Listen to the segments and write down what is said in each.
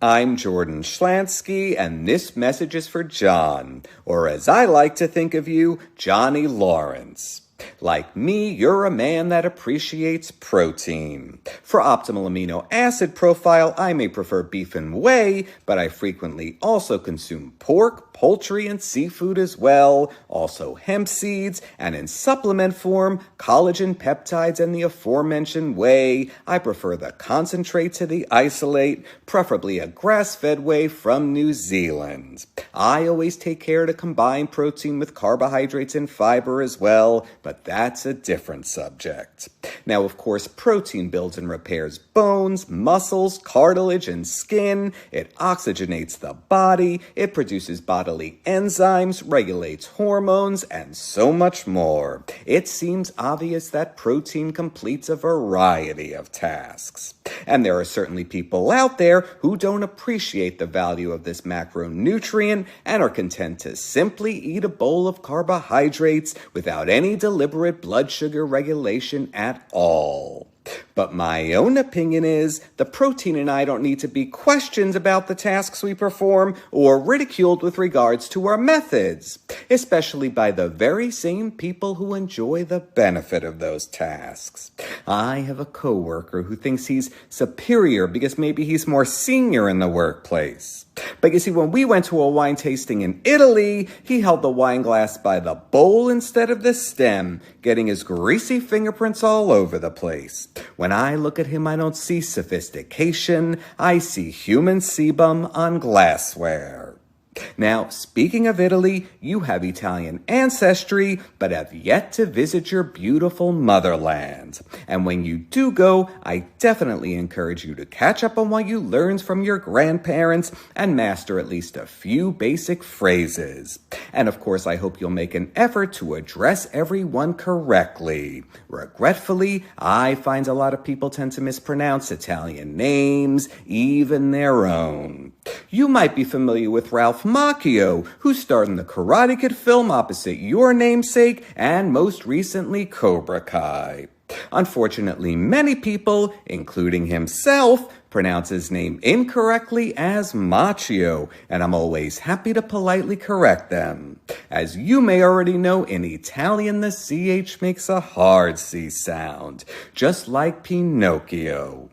I'm Jordan Schlansky, and this message is for John, or as I like to think of you, Johnny Lawrence. Like me, you're a man that appreciates protein. For optimal amino acid profile, I may prefer beef and whey, but I frequently also consume pork, poultry, and seafood as well, also hemp seeds, and in supplement form, collagen peptides and the aforementioned whey. I prefer the concentrate to the isolate, preferably a grass-fed whey from New Zealand. I always take care to combine protein with carbohydrates and fiber as well, but that's a different subject. Now, of course, protein builds and repairs bones, muscles, cartilage, and skin. It oxygenates the body. It produces bodily enzymes, regulates hormones, and so much more. It seems obvious that protein completes a variety of tasks. And there are certainly people out there who don't appreciate the value of this macronutrient and are content to simply eat a bowl of carbohydrates without any deliberate blood sugar regulation at all. But my own opinion is the protein and I don't need to be questioned about the tasks we perform or ridiculed with regards to our methods, especially by the very same people who enjoy the benefit of those tasks. I have a coworker who thinks he's superior because maybe he's more senior in the workplace. But you see, when we went to a wine tasting in Italy, he held the wine glass by the bowl instead of the stem, getting his greasy fingerprints all over the place. When I look at him, I don't see sophistication. I see human sebum on glassware. Now, speaking of Italy, you have Italian ancestry, but have yet to visit your beautiful motherland. And when you do go, I definitely encourage you to catch up on what you learned from your grandparents and master at least a few basic phrases. And of course, I hope you'll make an effort to address everyone correctly. Regretfully, I find a lot of people tend to mispronounce Italian names, even their own. You might be familiar with Ralph Macchio, who starred in the Karate Kid film opposite your namesake and most recently Cobra Kai. Unfortunately, many people, including himself, pronounce his name incorrectly as Macchio, and I'm always happy to politely correct them. As you may already know, in Italian the CH makes a hard C sound, just like Pinocchio.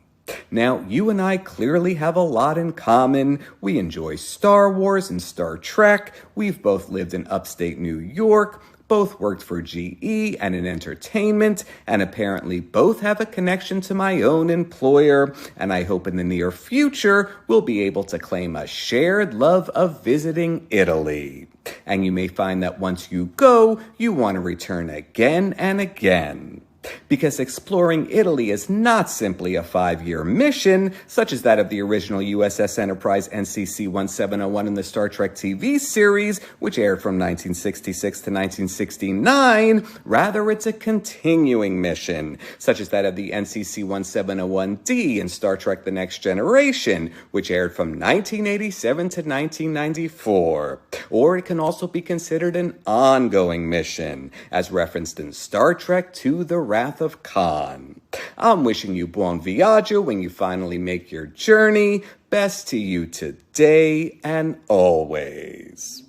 Now, you and I clearly have a lot in common. We enjoy Star Wars and Star Trek. We've both lived in upstate New York, both worked for GE and in entertainment, and apparently both have a connection to my own employer, and I hope in the near future we'll be able to claim a shared love of visiting Italy. And you may find that once you go, you want to return again and again. Because exploring Italy is not simply a 5-year mission, such as that of the original USS Enterprise NCC-1701 in the Star Trek TV series, which aired from 1966 to 1969. Rather, it's a continuing mission, such as that of the NCC-1701D in Star Trek The Next Generation, which aired from 1987 to 1994. Or it can also be considered an ongoing mission, as referenced in Star Trek II: The Wrath of Khan. I'm wishing you buon viaggio when you finally make your journey. Best to you today and always.